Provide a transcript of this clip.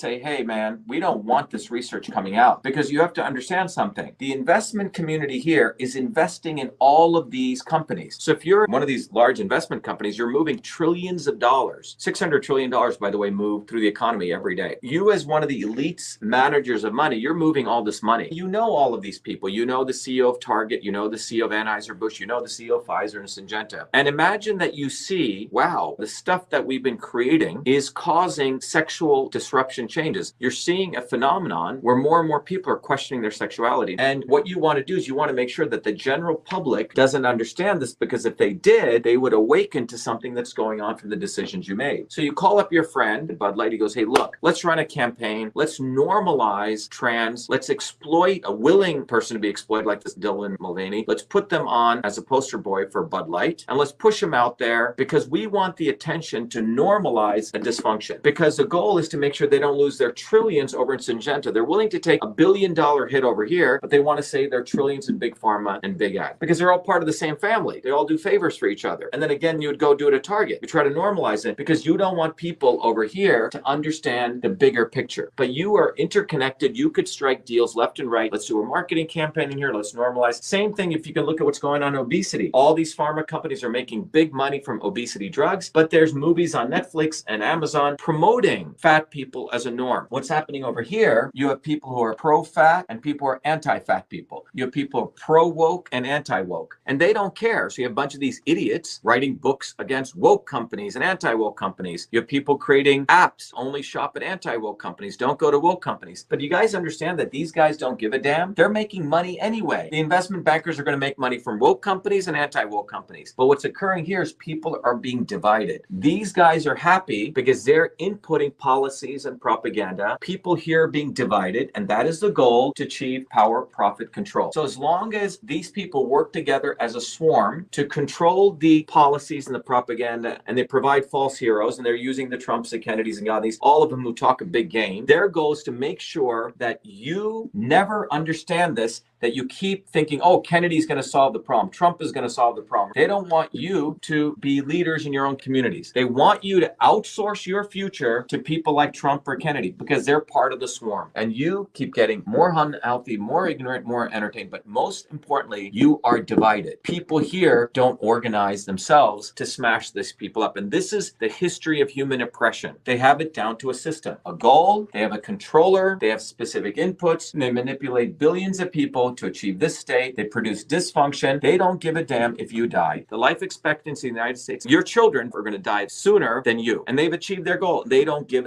say, hey, man, we don't want this research coming out, because you have to understand something. The investment community here is investing in all of these companies. So if you're one of these large investment companies, you're moving trillions of dollars. $600 trillion, by the way, move through the economy every day. You, as one of the elites managers of money, you're moving all this money. You know all of these people. You know the CEO of Target, you know the CEO of Anheuser-Busch, you know the CEO of Pfizer and Syngenta. And imagine that you see, wow, the stuff that we've been creating is causing sexual disruption changes. You're seeing a phenomenon where more and more people are questioning their sexuality. And what you want to do is you want to make sure that the general public doesn't understand this, because if they did, they would awaken to something that's going on from the decisions you made. So you call up your friend, Bud Light, he goes, hey, look, let's run a campaign. Let's normalize trans. Let's exploit a willing person to be exploited, like this Dylan Mulvaney. Let's put them on as a poster boy for Bud Light, and let's push them out there, because we want the attention to normalize a dysfunction. Because the goal is to make sure they don't lose their trillions over in Syngenta. They're willing to take $1 billion hit over here, but they want to say they're trillions in big pharma and big ag, because they're all part of the same family. They all do favors for each other. And then again, you would go do it at Target. You try to normalize it, because you don't want people over here to understand the bigger picture. But you are interconnected. You could strike deals left and right. Let's do a marketing campaign in here. Let's normalize. Same thing if you can look at what's going on in obesity. All these pharma companies are making big money from obesity drugs, but there's movies on Netflix and Amazon promoting fat people as a norm. What's happening over here, you have people who are pro-fat and people who are anti-fat people. You have people who are pro-woke and anti-woke, and they don't care. So you have a bunch of these idiots writing books against woke companies and anti-woke companies. You have people creating apps, only shop at anti-woke companies, don't go to woke companies. But you guys understand that these guys don't give a damn? They're making money anyway. The investment bankers are going to make money from woke companies and anti-woke companies. But what's occurring here is people are being divided. These guys are happy because they're inputting policies and propaganda. People here are being divided, and that is the goal, to achieve power, profit, control. So as long as these people work together as a swarm to control the policies and the propaganda, and they provide false heroes, and they're using the Trumps, the Kennedys, and Gandhis, all of them who talk a big game, their goal is to make sure that you never understand this, that you keep thinking, oh, Kennedy's going to solve the problem. Trump is going to solve the problem. They don't want you to be leaders in your own communities. They want you to outsource your future to people like Trump or Kennedy, because they're part of the swarm. And you keep getting more unhealthy, more ignorant, more entertained. But most importantly, you are divided. People here don't organize themselves to smash these people up. And this is the history of human oppression. They have it down to a system, a goal. They have a controller. They have specific inputs. And they manipulate billions of people to achieve this state. They produce dysfunction. They don't give a damn if you die. The life expectancy in the United States, your children are going to die sooner than you. And they've achieved their goal. They don't give